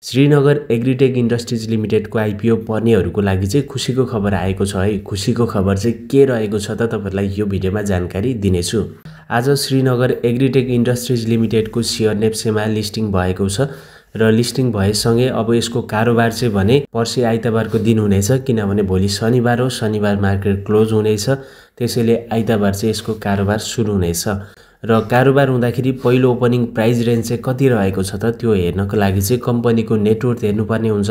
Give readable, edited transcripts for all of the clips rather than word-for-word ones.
Srinagar Agritech Industries लिमिटेडको IPO पर्नेहरूको लागि चाहिँ खुसीको खबर आएको छ है। खुसीको खबर चाहिँ के रहेको छ त तपाईहरुलाई यो भिडियोमा जानकारी दिनेछु। आज श्रीनगर एग्रीटेक इन्डस्ट्रिज लिमिटेडको शेयर नेप्सेमा लिस्टिङ भएको छ र लिस्टिङ भएसँगै अब यसको कारोबार चाहिँ भने पर्सि आइतबारको दिन हुनेछ, किनभने भोलि शनिबार हो, शनिबार मार्केट क्लोज हुनेछ, त्यसैले आइतबार चाहिँ यसको कारोबार सुरु हुनेछ। र कारोबार हुँदाखेरि पहिलो ओपनिङ प्राइस रेन्ज चाहिँ कति रहेको छ त त्यो हेर्नको लागि चाहिँ कम्पनीको नेटवर्थ हेर्नुपर्ने हुन्छ।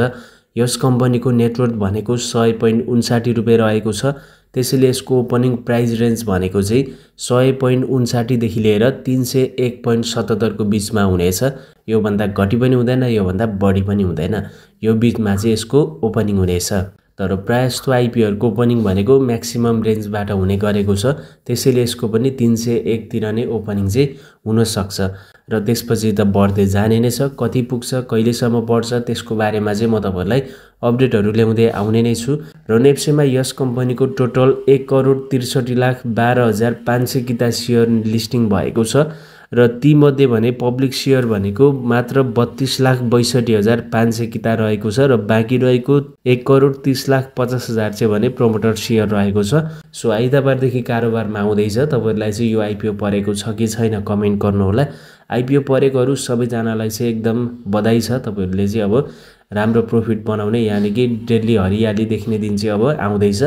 यस कम्पनीको नेटवर्थ भनेको 100.59 रुपैयाँ रहेको छ, त्यसैले यसको ओपनिङ प्राइस रेन्ज भनेको चाहिँ 100.59 देखि लिएर 301.77 को बीचमा हुनेछ। यो भन्दा घटी पनि हुँदैन, यो भन्दा बढी पनि हुँदैन, यो बीचमा चाहिँ यसको ओपनिङ हुनेछ। तर प्राय जस्तो आइपिओहरुको ओपनिङ भनेको म्याक्सिमम रेन्जबाट हुने गरेको छ, त्यसैले यसको पनि 301 तिर नै ओपनिङ चाहिँ हुन सक्छ र त्यसपछि त बढ्दै जाने नै छ। कति पुग्छ, कहिलेसम्म बढ्छ त्यसको बारेमा चाहिँ म तपाईहरुलाई अपडेटहरु ल्याउँदै आउने नै छु। र नेप्सेमा यस कम्पनीको टोटल 1,63,12,500 किता शेयर लिस्टिङ भएको छ र ती मध्ये भने पब्लिक शेयर भनेको मात्र 32,62,500 किता रहेको छ र बाँकी रहेको 1,30,50,000 चाहिँ भने प्रोमोटर शेयर रहेको छ। सो आइतबारदेखि कारोबारमा आउँदैछ। तपाईहरुलाई चाहिँ यो आइपिओ परेको छ कि छैन कमेन्ट गर्नु होला। आइपिओ परेकोहरु सबैजनालाई चाहिँ एकदम बधाई छ। तपाईहरुले चाहिँ अब राम्रो प्रॉफिट बनाउने, यानी कि डेली हरियाली देख्ने दिन चाहिँ अब आउँदैछ।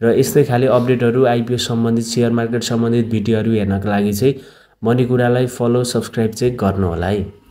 र यस्तै खाली अपडेटहरु आइपिओ सम्बन्धित, शेयर मार्केट सम्बन्धित भिडियोहरु हेर्नका लागि चाहिँ मनी कुरालाई फलो सब्स्क्राइब चाहिँ गर्नु होला है।